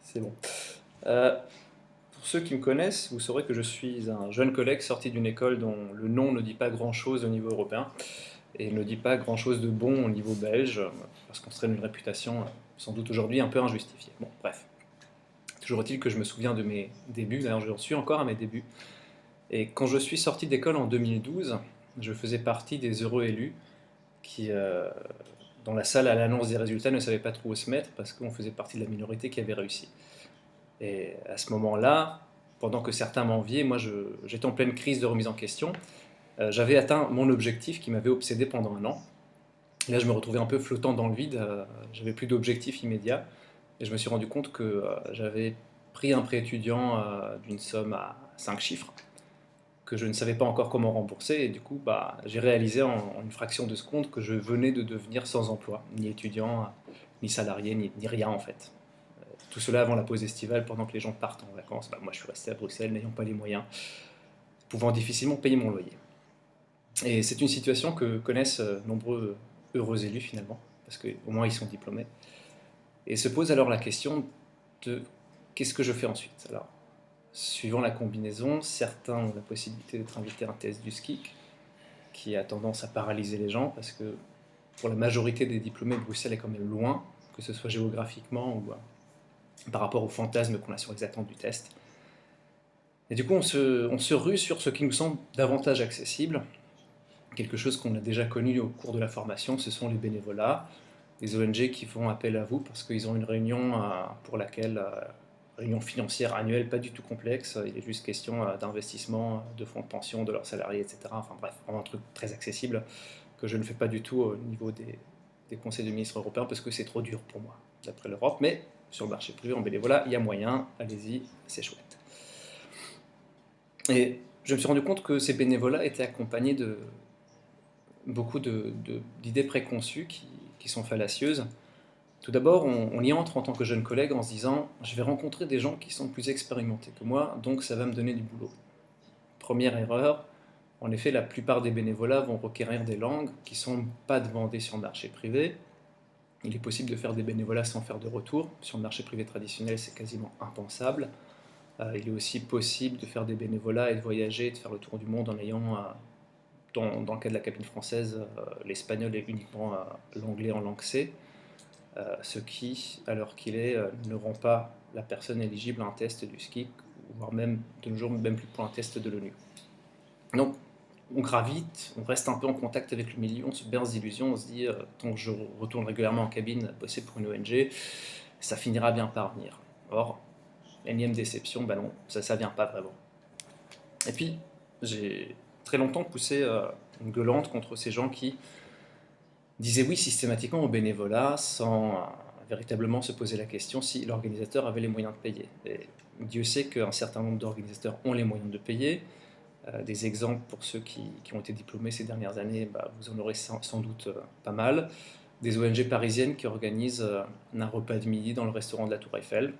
C'est bon. Euh, pour ceux qui me connaissent, vous saurez que je suis un jeune collègue sorti d'une école dont le nom ne dit pas grand-chose au niveau européen et ne dit pas grand-chose de bon au niveau belge, parce qu'on serait une réputation sans doute aujourd'hui un peu injustifiée. Bon, bref. Toujours est-il que je me souviens de mes débuts, d'ailleurs j'en suis encore à mes débuts. Et quand je suis sorti d'école en 2012, je faisais partie des heureux élus qui, dans la salle à l'annonce des résultats, ne savaient pas trop où se mettre parce qu'on faisait partie de la minorité qui avait réussi. Et à ce moment-là, pendant que certains m'enviaient, moi j'étais en pleine crise de remise en question. J'avais atteint mon objectif qui m'avait obsédé pendant un an. Et là, je me retrouvais un peu flottant dans le vide, j'avais plus d'objectif immédiat. Et je me suis rendu compte que j'avais pris un prêt étudiant d'une somme à 5 chiffres, que je ne savais pas encore comment rembourser. Et du coup, j'ai réalisé en une fraction de seconde que je venais de devenir sans emploi, ni étudiant, ni salarié, ni rien en fait. Tout cela avant la pause estivale, pendant que les gens partent en vacances. Moi, je suis resté à Bruxelles, n'ayant pas les moyens, pouvant difficilement payer mon loyer. Et c'est une situation que connaissent nombreux heureux élus finalement, parce qu'au moins ils sont diplômés. Et se pose alors la question de qu'est-ce que je fais ensuite. Alors, suivant la combinaison, certains ont la possibilité d'être invités à un test du SKIC, qui a tendance à paralyser les gens, parce que pour la majorité des diplômés, Bruxelles est quand même loin, que ce soit géographiquement ou par rapport aux fantasmes qu'on a sur les attentes du test. Et du coup, on se rue sur ce qui nous semble davantage accessible, quelque chose qu'on a déjà connu au cours de la formation, ce sont les bénévolats, des ONG qui font appel à vous parce qu'ils ont une réunion pour laquelle, réunion financière annuelle pas du tout complexe, il est juste question d'investissement, de fonds de pension, de leurs salariés, etc. Enfin bref, vraiment un truc très accessible que je ne fais pas du tout au niveau des conseils de ministres européens parce que c'est trop dur pour moi, d'après l'Europe, mais sur le marché privé en bénévolat, il y a moyen, allez-y, c'est chouette. Et je me suis rendu compte que ces bénévolats étaient accompagnés de beaucoup d'idées préconçues qui sont fallacieuses. Tout d'abord, on y entre en tant que jeune collègue en se disant je vais rencontrer des gens qui sont plus expérimentés que moi, donc ça va me donner du boulot. Première erreur, en effet, la plupart des bénévolats vont requérir des langues qui ne sont pas demandées sur le marché privé. Il est possible de faire des bénévolats sans faire de retour. Sur le marché privé traditionnel, c'est quasiment impensable. Il est aussi possible de faire des bénévolats et de voyager, de faire le tour du monde en ayant dans le cas de la cabine française, l'espagnol est uniquement l'anglais en langue C, ce qui, à l'heure qu'il est, ne rend pas la personne éligible à un test du SKIC, voire même de nos jours, même plus pour un test de l'ONU. Donc, on gravite, on reste un peu en contact avec le milieu, on se berce d'illusions, on se dit, tant que je retourne régulièrement en cabine bosser pour une ONG, ça finira bien par venir. Or, énième déception, non, ça vient pas vraiment. Et puis, j'ai très longtemps poussé une gueulante contre ces gens qui disaient oui systématiquement au bénévolat sans véritablement se poser la question si l'organisateur avait les moyens de payer. Et Dieu sait qu'un certain nombre d'organisateurs ont les moyens de payer. Des exemples pour ceux qui ont été diplômés ces dernières années, vous en aurez sans doute pas mal. Des ONG parisiennes qui organisent un repas de midi dans le restaurant de la Tour Eiffel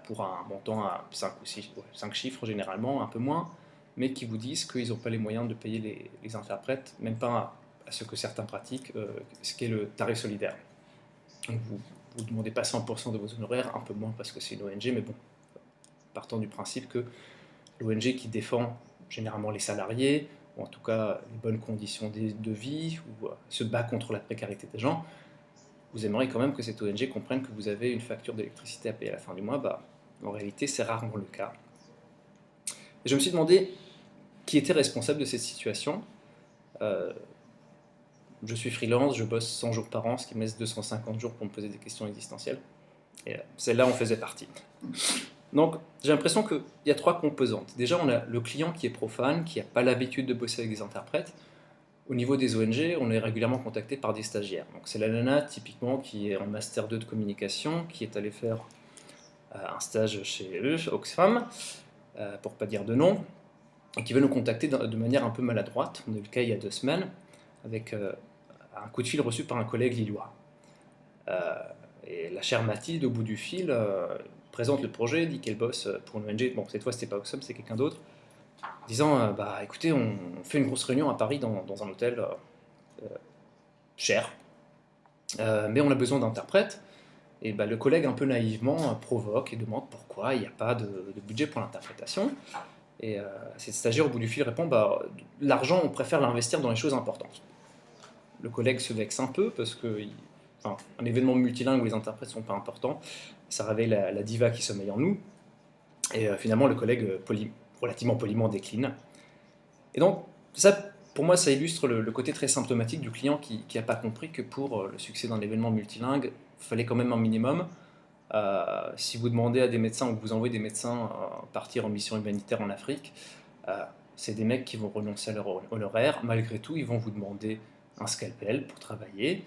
pour un montant à 5 ou 6, 5 chiffres généralement, un peu moins, mais qui vous disent qu'ils n'ont pas les moyens de payer les interprètes, même pas à ce que certains pratiquent, ce qui est le tarif solidaire. Donc vous ne demandez pas 100% de vos honoraires, un peu moins parce que c'est une ONG, mais bon, partant du principe que l'ONG qui défend généralement les salariés, ou en tout cas les bonnes conditions de vie, ou se bat contre la précarité des gens, vous aimeriez quand même que cette ONG comprenne que vous avez une facture d'électricité à payer à la fin du mois. En réalité, c'est rarement le cas. Et je me suis demandé qui était responsable de cette situation. Je suis freelance, je bosse 100 jours par an, ce qui me laisse 250 jours pour me poser des questions existentielles. Et celle-là en faisait partie. Donc j'ai l'impression qu'il y a trois composantes. Déjà, on a le client qui est profane, qui n'a pas l'habitude de bosser avec des interprètes. Au niveau des ONG, on est régulièrement contacté par des stagiaires. Donc c'est la nana typiquement qui est en master 2 de communication, qui est allée faire un stage chez eux, Oxfam, pour pas dire de nom, et qui veut nous contacter de manière un peu maladroite. On a eu le cas il y a 2 semaines, avec un coup de fil reçu par un collègue lillois. Et la chère Mathilde, au bout du fil, présente le projet, dit qu'elle bosse pour une ONG. Bon, cette fois, c'était pas Oxfam, c'est quelqu'un d'autre. Disant, écoutez, on fait une grosse réunion à Paris dans un hôtel cher, mais on a besoin d'interprètes. Et bah, le collègue, un peu naïvement, provoque et demande pourquoi il n'y a pas de budget pour l'interprétation. Et cette stagiaire, au bout du fil, répond bah, l'argent, on préfère l'investir dans les choses importantes. Le collègue se vexe un peu parce que enfin, un événement multilingue où les interprètes ne sont pas importants, ça réveille la diva qui sommeille en nous. Et finalement, le collègue, relativement poliment, décline. Et donc, ça, pour moi, ça illustre le côté très symptomatique du client qui n'a pas compris que pour le succès d'un événement multilingue, il fallait quand même un minimum. Si vous demandez à des médecins ou que vous envoyez des médecins partir en mission humanitaire en Afrique, euh, c'est des mecs qui vont renoncer à leur honoraire. Malgré tout, ils vont vous demander un scalpel pour travailler.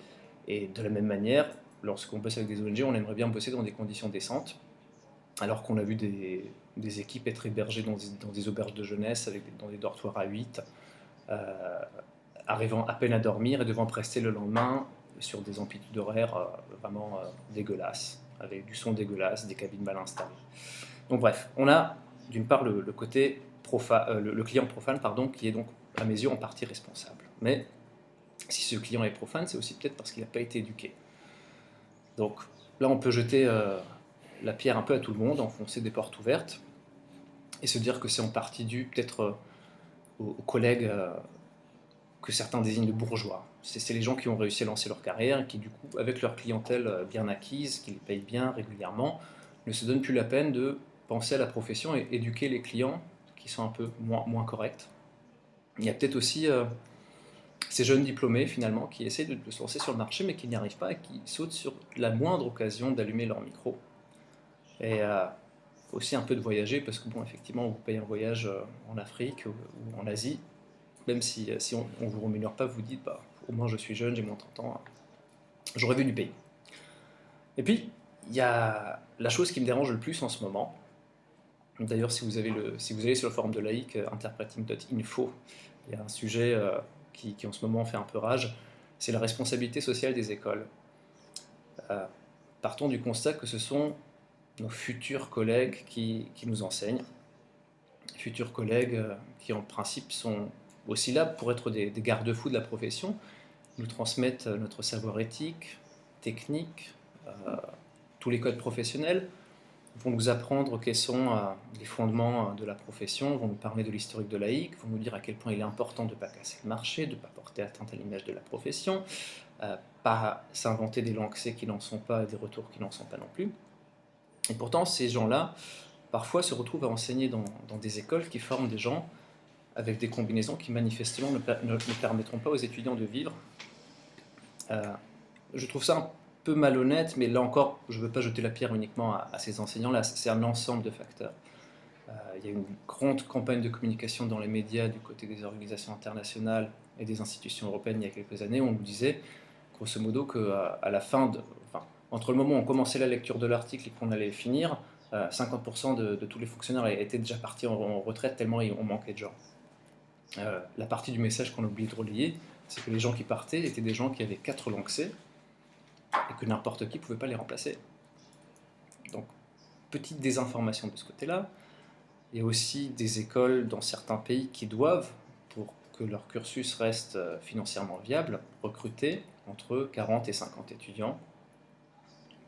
Et de la même manière, lorsqu'on bosse avec des ONG, on aimerait bien bosser dans des conditions décentes. Alors qu'on a vu des équipes être hébergées dans des auberges de jeunesse, dans des dortoirs à 8, euh, arrivant à peine à dormir et devant prester le lendemain sur des amplitudes horaires vraiment dégueulasses, avec du son dégueulasse, des cabines mal installées. Donc bref, on a d'une part le côté le client profane, pardon, qui est donc à mes yeux en partie responsable. Mais si ce client est profane, c'est aussi peut-être parce qu'il n'a pas été éduqué. Donc là, on peut jeter la pierre un peu à tout le monde, enfoncer des portes ouvertes, et se dire que c'est en partie dû peut-être aux collègues que certains désignent de bourgeois. C'est les gens qui ont réussi à lancer leur carrière, qui du coup, avec leur clientèle bien acquise, qui les payent bien régulièrement, ne se donnent plus la peine de penser à la profession et éduquer les clients qui sont un peu moins corrects. Il y a peut-être aussi ces jeunes diplômés finalement qui essaient de se lancer sur le marché mais qui n'y arrivent pas et qui sautent sur la moindre occasion d'allumer leur micro. Et aussi un peu de voyager parce que bon, effectivement, on vous paye un voyage en Afrique ou en Asie, même si on ne vous rémunère pas, vous vous dites, bah, au moins je suis jeune, j'ai moins de 30 ans, j'aurais vu du pays. Et puis, il y a la chose qui me dérange le plus en ce moment. D'ailleurs, si vous allez sur le forum de laïc, interpreting.info, il y a un sujet qui en ce moment fait un peu rage, c'est la responsabilité sociale des écoles. Euh, Partons du constat que ce sont nos futurs collègues qui nous enseignent, futurs collègues qui en principe sont aussi là pour être des garde-fous de la profession, nous transmettent notre savoir éthique, technique, tous les codes professionnels, vont nous apprendre quels sont les fondements de la profession, vont nous parler de l'historique de laïque, vont nous dire à quel point il est important de ne pas casser le marché, de ne pas porter atteinte à l'image de la profession, pas s'inventer des langues C qui n'en sont pas et des retours qui n'en sont pas non plus. Et pourtant, ces gens-là, parfois, se retrouvent à enseigner dans des écoles qui forment des gens avec des combinaisons qui manifestement ne permettront pas aux étudiants de vivre. Euh, je trouve ça un peu malhonnête, mais là encore, je ne veux pas jeter la pierre uniquement à ces enseignants-là, c'est un ensemble de facteurs. Il y a une grande campagne de communication dans les médias du côté des organisations internationales et des institutions européennes il y a quelques années, où on nous disait, grosso modo, qu'à la fin, enfin, entre le moment où on commençait la lecture de l'article et qu'on allait finir, 50% de tous les fonctionnaires étaient déjà partis en retraite tellement on manquait de gens. La partie du message qu'on a oublié de relayer, c'est que les gens qui partaient étaient des gens qui avaient 4 langues C et que n'importe qui ne pouvait pas les remplacer. Donc, petite désinformation de ce côté-là. Il y a aussi des écoles dans certains pays qui doivent, pour que leur cursus reste financièrement viable, recruter entre 40 et 50 étudiants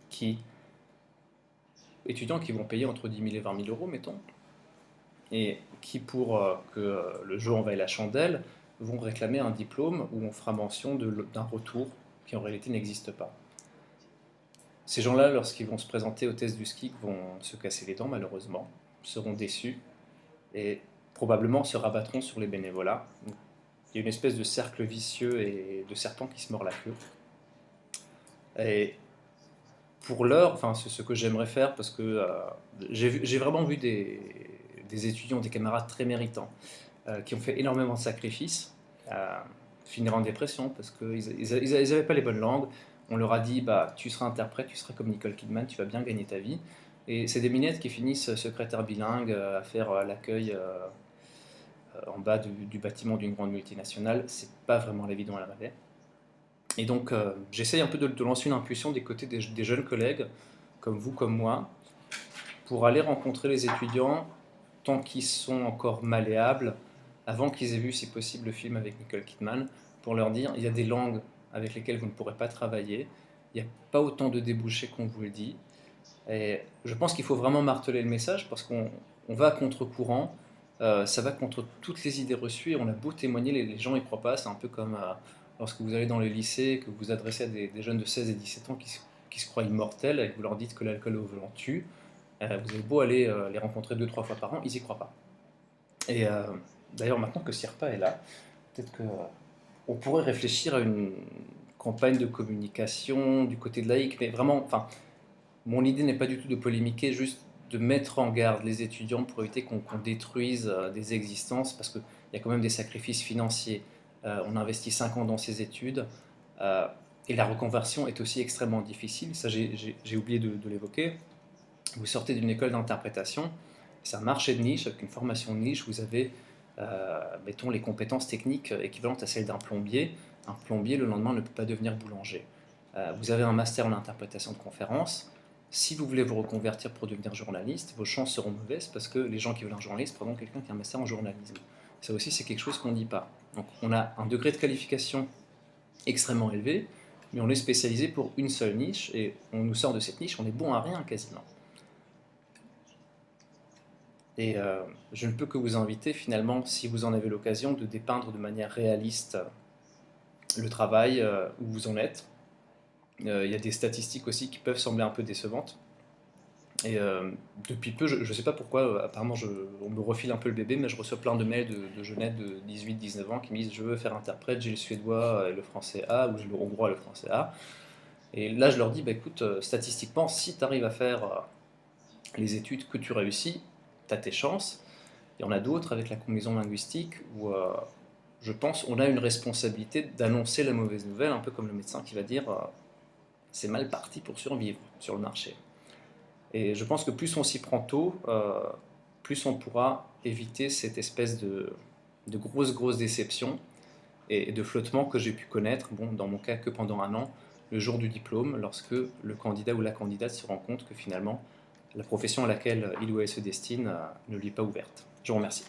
qui vont payer entre 10 000 et 20 000 euros, mettons, et qui, pour que le jeu en vaille la chandelle, vont réclamer un diplôme où on fera mention d'un retour qui en réalité n'existe pas. Ces gens-là, lorsqu'ils vont se présenter au test du SKIC, vont se casser les dents malheureusement, seront déçus et probablement se rabattront sur les bénévolats. Il y a une espèce de cercle vicieux et de serpent qui se mord la queue. Et pour l'heure, enfin, c'est ce que j'aimerais faire parce que j'ai vraiment vu des étudiants, des camarades très méritants qui ont fait énormément de sacrifices, finir en dépression parce qu'ils n'avaient pas les bonnes langues. On leur a dit bah, tu seras interprète, tu seras comme Nicole Kidman, tu vas bien gagner ta vie. Et c'est des minettes qui finissent secrétaires bilingues à faire l'accueil en bas du bâtiment d'une grande multinationale. C'est pas vraiment la vie dont elle rêvait. Et donc j'essaye un peu de lancer une impulsion des côtés des jeunes collègues, comme vous, comme moi, pour aller rencontrer les étudiants tant qu'ils sont encore malléables, avant qu'ils aient vu, si possible, le film avec Nicole Kidman, pour leur dire il y a des langues avec lesquelles vous ne pourrez pas travailler, il n'y a pas autant de débouchés qu'on vous le dit. Et je pense qu'il faut vraiment marteler le message parce qu'on va à contre-courant, ça va contre toutes les idées reçues et on a beau témoigner, les gens y croient pas. C'est un peu comme lorsque vous allez dans les lycées, que vous vous adressez à des jeunes de 16 et 17 ans qui se croient immortels et que vous leur dites que l'alcool au volant tue. Vous avez beau aller les rencontrer 2 3 fois par an, ils y croient pas. Et d'ailleurs, maintenant que Sirpa est là, peut-être que on pourrait réfléchir à une campagne de communication du côté de laïc, mais vraiment, enfin, mon idée n'est pas du tout de polémiquer, juste de mettre en garde les étudiants pour éviter qu'on détruise des existences, parce qu'il y a quand même des sacrifices financiers. On investit 5 ans dans ces études, euh, et la reconversion est aussi extrêmement difficile. Ça, j'ai oublié de l'évoquer. Vous sortez d'une école d'interprétation, c'est un marché de niche, avec une formation de niche, vous avez, mettons, les compétences techniques équivalentes à celles d'un plombier. Un plombier, le lendemain, ne peut pas devenir boulanger. Vous avez un master en interprétation de conférences. Si vous voulez vous reconvertir pour devenir journaliste, vos chances seront mauvaises parce que les gens qui veulent un journaliste prendront quelqu'un qui a un master en journalisme. Ça aussi, c'est quelque chose qu'on ne dit pas. Donc, on a un degré de qualification extrêmement élevé, mais on est spécialisé pour une seule niche et on nous sort de cette niche, on est bon à rien quasiment. Et je ne peux que vous inviter finalement, si vous en avez l'occasion, de dépeindre de manière réaliste le travail où vous en êtes. Il y a des statistiques aussi qui peuvent sembler un peu décevantes. Et depuis peu, je ne sais pas pourquoi, apparemment on me refile un peu le bébé, mais je reçois plein de mails de jeunettes de 18-19 ans qui me disent je veux faire interprète, j'ai le suédois et le français A, ou j'ai le hongrois et le français A. Et là je leur dis, bah, écoute, statistiquement, si tu arrives à faire les études que tu réussis, tu as tes chances. Il y en a d'autres avec la combinaison linguistique où je pense on a une responsabilité d'annoncer la mauvaise nouvelle, un peu comme le médecin qui va dire c'est mal parti pour survivre sur le marché. Et je pense que plus on s'y prend tôt, plus on pourra éviter cette espèce de grosse déception et de flottement que j'ai pu connaître, bon, dans mon cas que pendant un an, le jour du diplôme, lorsque le candidat ou la candidate se rend compte que finalement, la profession à laquelle il ou elle se destine ne lui est pas ouverte. Je vous remercie.